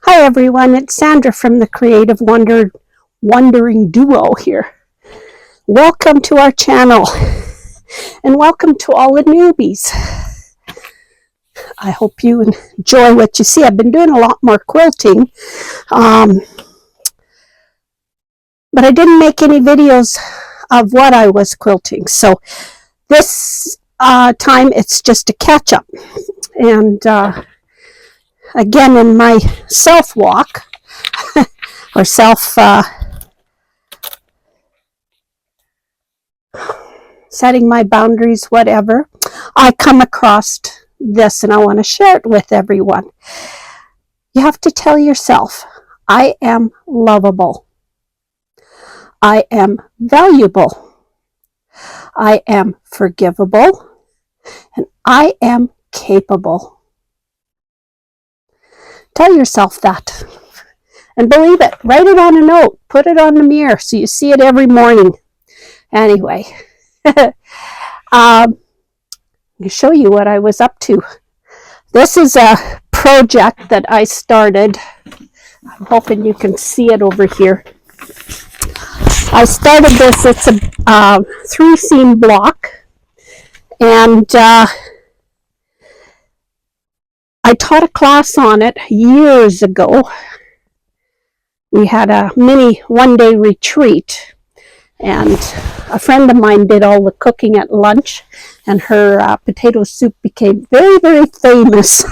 Hi everyone, it's Sandra from the Creative Wondering Duo here. Welcome to our channel and welcome to all the newbies. I hope you enjoy what you see. I've been doing a lot more quilting, but I didn't make any videos of what I was quilting. So this time it's just a catch up. And again, in my self-walk, or setting my boundaries, whatever, I come across this and I want to share it with everyone. You have to tell yourself, I am lovable. I am valuable. I am forgivable. And I am capable. Tell yourself that. And believe it. Write it on a note. Put it on the mirror so you see it every morning. Anyway, I'll show you what I was up to. This is a project that I started. I'm hoping you can see it over here. I started this. It's a 3-seam block. And I taught a class on it years ago. We had a mini one-day retreat, and a friend of mine did all the cooking at lunch, and her potato soup became very, very famous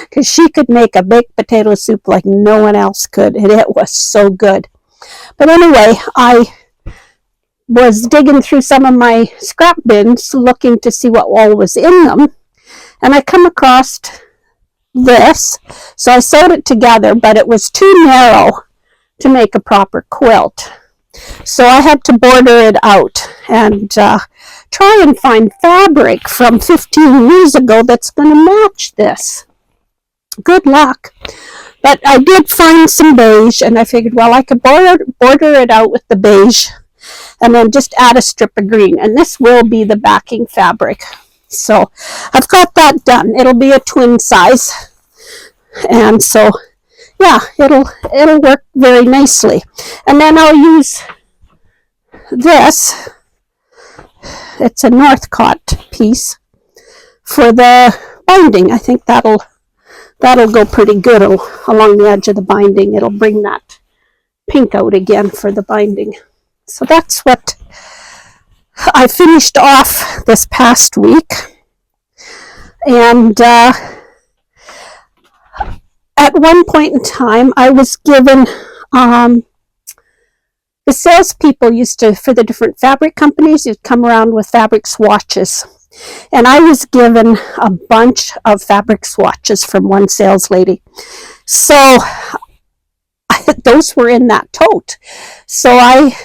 because she could make a baked potato soup like no one else could, and it was so good. But anyway, I was digging through some of my scrap bins looking to see what all was in them, and I come across this. So I sewed it together, but it was too narrow to make a proper quilt. So I had to border it out and try and find fabric from 15 years ago that's going to match this. Good luck. But I did find some beige, and I figured, well, I could border it out with the beige and then just add a strip of green. And this will be the backing fabric. So I've got that done. It'll be a twin size. And so, yeah, it'll work very nicely. And then I'll use this. It's a Northcott piece for the binding. I think that'll go pretty good along the edge of the binding. It'll bring that pink out again for the binding. So that's what I finished off this past week. And at one point in time, I was given, the salespeople used to, for the different fabric companies, you'd come around with fabric swatches. And I was given a bunch of fabric swatches from one sales lady. So those were in that tote. So I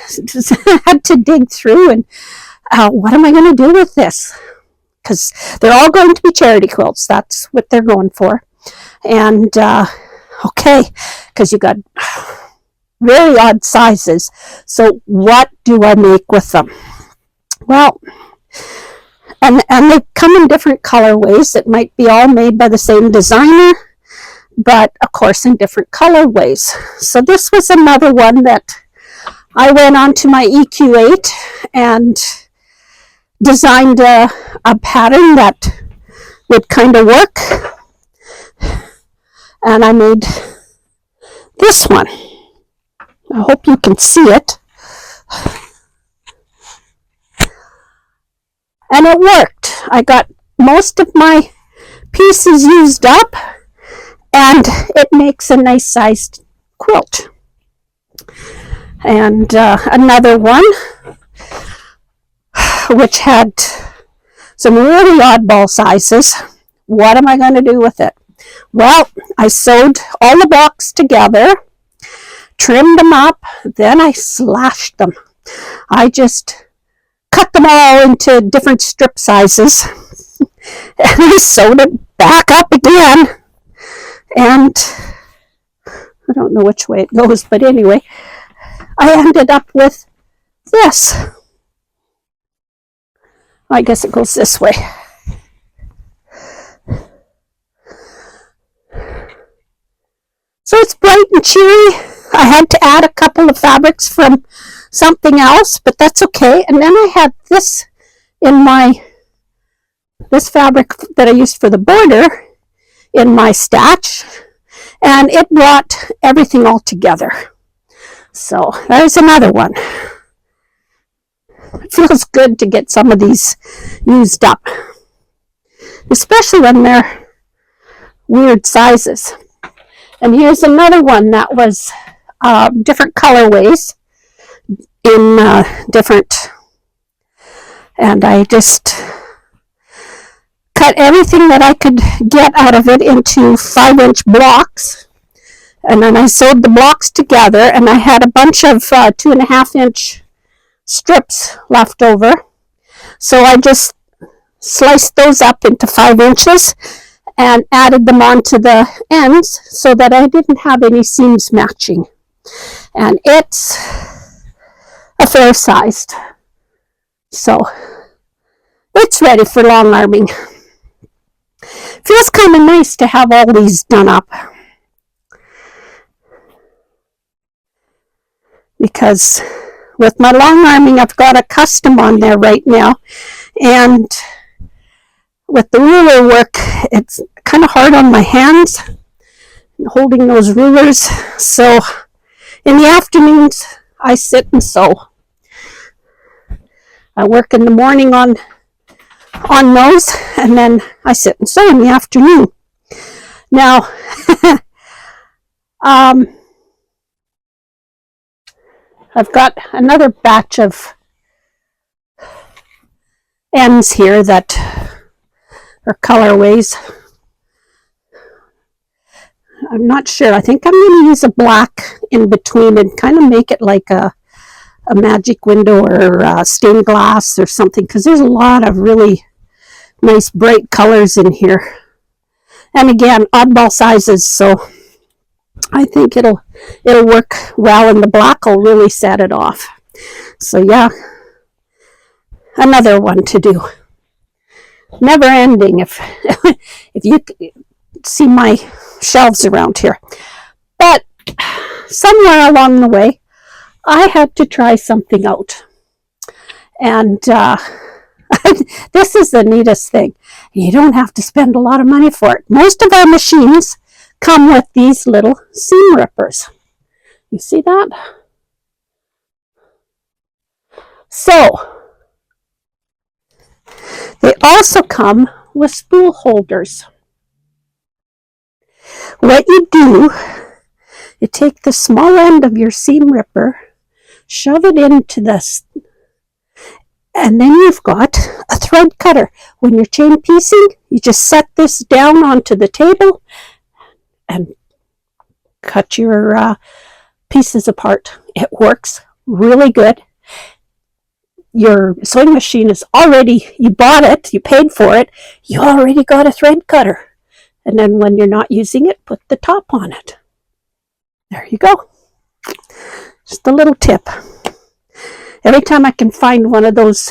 had to dig through and what am I going to do with this? Because they're all going to be charity quilts. That's what they're going for. And okay, because you got very odd sizes. So what do I make with them? Well, and they come in different colorways. It might be all made by the same designer, but of course in different colorways. So this was another one that I went on to my EQ8 and designed a pattern that would kind of work. And I made this one. I hope you can see it. And it worked. I got most of my pieces used up, and it makes a nice sized quilt. And another one, which had some really oddball sizes. What am I going to do with it? Well, I sewed all the blocks together, trimmed them up, then I slashed them. I just cut them all into different strip sizes, and I sewed it back up again. And I don't know which way it goes, but anyway, I ended up with this. I guess it goes this way. So it's bright and cheery. I had to add a couple of fabrics from something else, but that's okay. And then I had this in this fabric that I used for the border in my stash, and it brought everything all together. So there's another one. It feels good to get some of these used up, especially when they're weird sizes. And here's another one that was different colorways in different, and I just cut everything that I could get out of it into 5-inch blocks, and then I sewed the blocks together, and I had a bunch of 2.5-inch strips left over, so I just sliced those up into 5 inches and added them onto the ends so that I didn't have any seams matching. And it's a fair sized, so it's ready for long arming. Feels kind of nice to have all these done up, because with my long arming I've got a custom on there right now, and with the ruler work it's kind of hard on my hands holding those rulers, so in the afternoons I sit and sew. I work in the morning on those, and then I sit and sew in the afternoon. Now I've got another batch of ends here that are colorways. I'm not sure. I think I'm going to use a black in between and kind of make it like a magic window or stained glass or something, because there's a lot of really nice bright colors in here. And again, oddball sizes, so I think it'll work well, and the black will really set it off. So yeah, another one to do. Never ending if you see my shelves around here. But somewhere along the way, I had to try something out. And this is the neatest thing. You don't have to spend a lot of money for it. Most of our machines come with these little seam rippers. You see that? So, they also come with spool holders. What you do, you take the small end of your seam ripper, shove it into this, and then you've got a thread cutter. When you're chain piecing, you just set this down onto the table and cut your pieces apart. It works really good. Your sewing machine is already, you bought it, you paid for it, you already got a thread cutter. And then when you're not using it, put the top on it. There you go. Just a little tip. Every time I can find one of those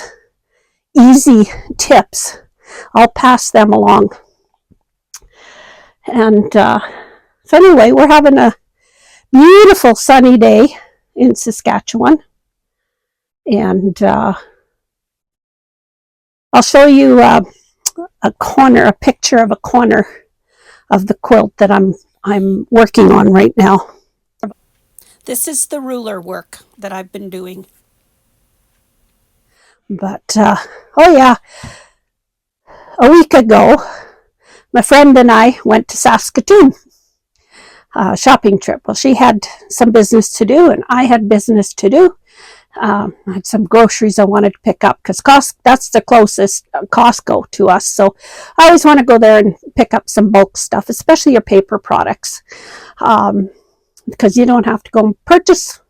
easy tips, I'll pass them along. And so anyway, we're having a beautiful sunny day in Saskatchewan. And I'll show you a picture of a corner of the quilt that I'm working on right now. This is the ruler work that I've been doing. But, oh yeah, a week ago, my friend and I went to Saskatoon, shopping trip. Well, she had some business to do, and I had business to do. I had some groceries I wanted to pick up, because that's the closest Costco to us. So I always want to go there and pick up some bulk stuff, especially your paper products, because you don't have to go and purchase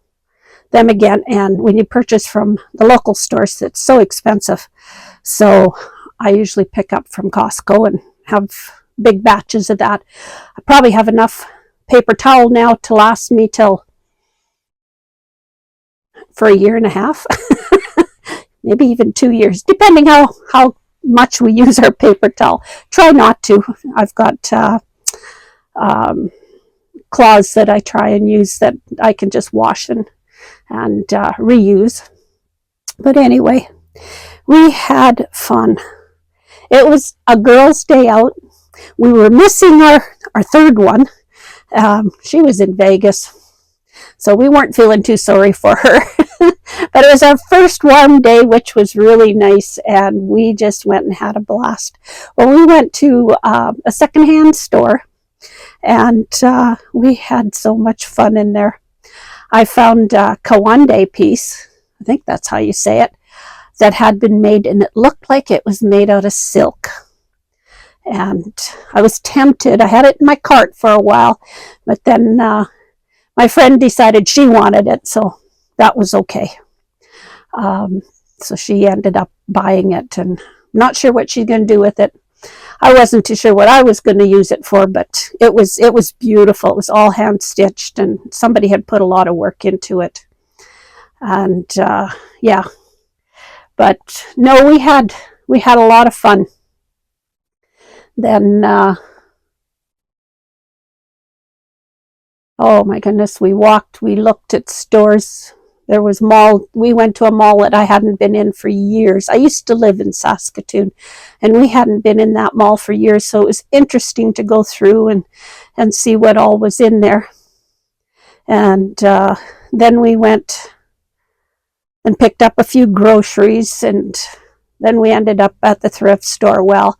them again. And when you purchase from the local stores, it's so expensive. So I usually pick up from Costco and have big batches of that. I probably have enough paper towel now to last me for a year and a half, maybe even 2 years, depending how much we use our paper towel. Try not to. I've got cloths that I try and use that I can just wash and reuse. But anyway, we had fun. It was a girls' day out. We were missing our third one. She was in Vegas, so we weren't feeling too sorry for her. But it was our first warm day, which was really nice, and we just went and had a blast. Well, we went to a secondhand store, and we had so much fun in there. I found a Kawande piece, I think that's how you say it, that had been made, and it looked like it was made out of silk. And I was tempted. I had it in my cart for a while, but then my friend decided she wanted it, so that was okay. So she ended up buying it, and I'm not sure what she's going to do with it. I wasn't too sure what I was going to use it for, but it was beautiful. It was all hand stitched, and somebody had put a lot of work into it. And yeah, but no, we had a lot of fun. Then oh my goodness, we looked at stores. There was we went to a mall that I hadn't been in for years. I used to live in Saskatoon, and we hadn't been in that mall for years, so it was interesting to go through and see what all was in there. And then we went and picked up a few groceries, and then we ended up at the thrift store. Well,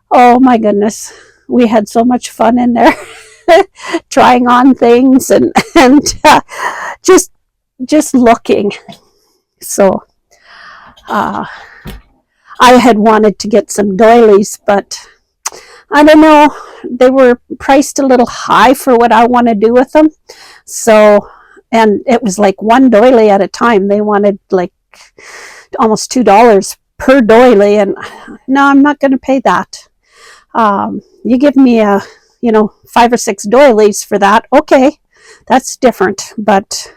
oh my goodness, we had so much fun in there. Trying on things and just looking. So I had wanted to get some doilies, but I don't know, they were priced a little high for what I want to do with them. So, and it was like one doily at a time. They wanted like almost $2 per doily, and no, I'm not going to pay that. You give me 5 or 6 doilies for that, okay, that's different. But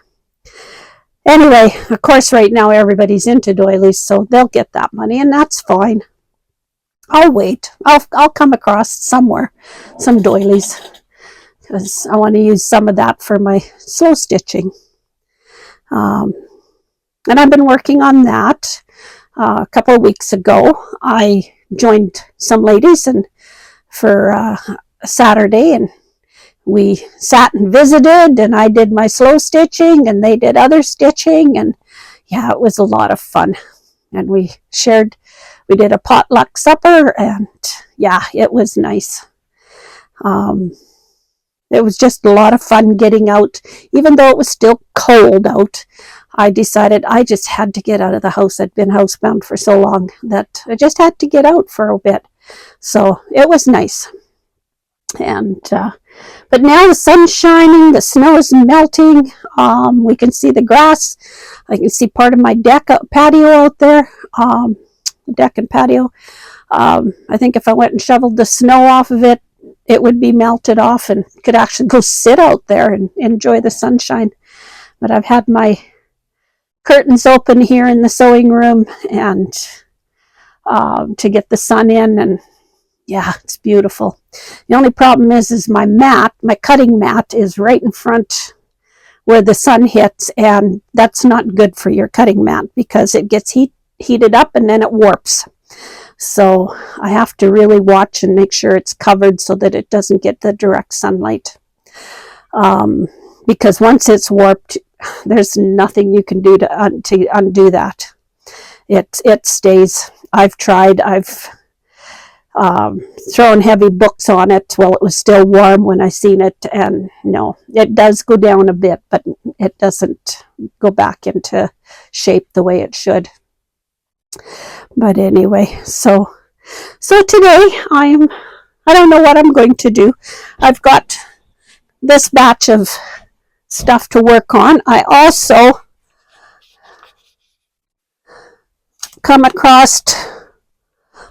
anyway, of course, right now everybody's into doilies, so they'll get that money, and that's fine. I'll wait. I'll come across somewhere some doilies, because I want to use some of that for my slow stitching. And I've been working on that. A couple of weeks ago, I joined some ladies and for a Saturday, and we sat and visited, and I did my slow stitching and they did other stitching, and yeah, it was a lot of fun. And we did a potluck supper, and yeah, it was nice. It was just a lot of fun getting out. Even though it was still cold out, I decided I just had to get out of the house. I'd been housebound for so long that I just had to get out for a bit. So it was nice. And but now the sun's shining, the snow is melting. We can see the grass. I can see part of my patio out there. Deck and patio. I think if I went and shoveled the snow off of it, it would be melted off, and could actually go sit out there and enjoy the sunshine. But I've had my curtains open here in the sewing room, and to get the sun in, and yeah, it's beautiful. The only problem is my cutting mat is right in front where the sun hits, and that's not good for your cutting mat because it gets heated up and then it warps. So I have to really watch and make sure it's covered so that it doesn't get the direct sunlight. Because once it's warped, there's nothing you can do to undo that. It stays. I've tried. I've thrown heavy books on it while it was still warm when I seen it, and no, it does go down a bit, but it doesn't go back into shape the way it should. But anyway, so today I don't know what I'm going to do. I've got this batch of stuff to work on. I also come across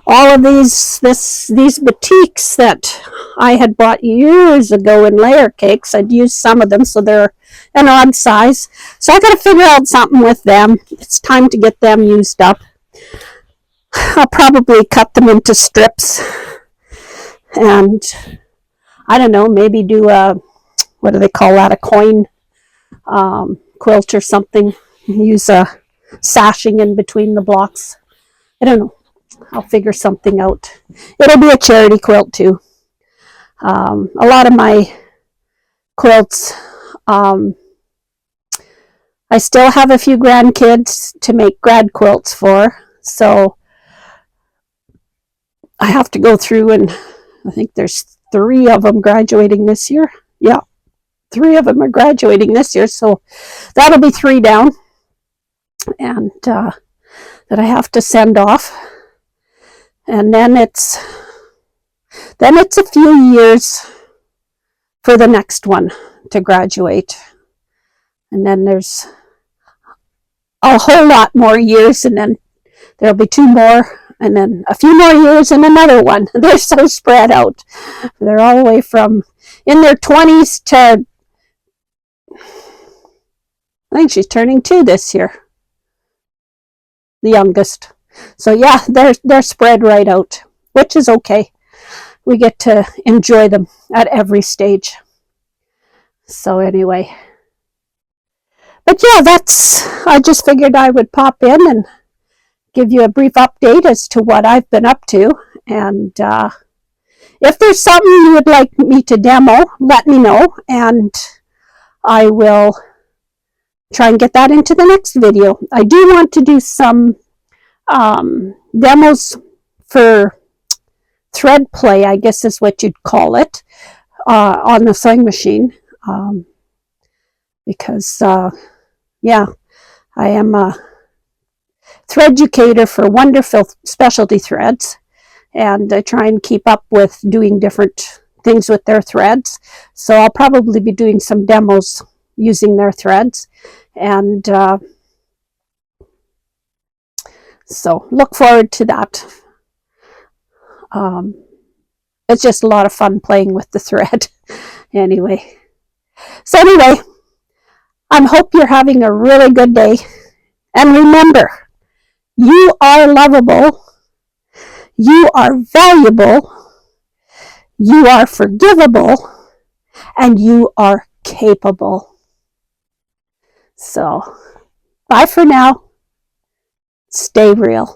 all of these batiks that I had bought years ago in layer cakes. I'd used some of them, so they're an odd size. So I got to figure out something with them. It's time to get them used up. I'll probably cut them into strips, and I don't know, maybe do a what do they call that, a coin quilt or something. Use a sashing in between the blocks. I don't know. I'll figure something out. It'll be a charity quilt too. A lot of my quilts, I still have a few grandkids to make grad quilts for, so I have to go through, and I think there's 3 of them graduating this year. Yeah, 3 of them are graduating this year, so that'll be 3 down, and that I have to send off. And then it's a few years for the next one to graduate. And then there's a whole lot more years, and then there'll be 2 more, and then a few more years and another one. They're so spread out. They're all the way from in their 20s to, I think she's turning 2 this year, the youngest. So yeah, they're spread right out, which is okay. We get to enjoy them at every stage. So anyway, but yeah, I just figured I would pop in and give you a brief update as to what I've been up to. And if there's something you would like me to demo, let me know, and I will try and get that into the next video. I do want to do some demos for thread play, I guess is what you'd call it, on the sewing machine, because yeah, I am a threaducator for Wonderful Specialty Threads, and I try and keep up with doing different things with their threads. So I'll probably be doing some demos using their threads, and so look forward to that. It's just a lot of fun playing with the thread. Anyway, I hope you're having a really good day, and remember, you are lovable, you are valuable, you are forgivable, and you are capable. So, bye for now. Stay real.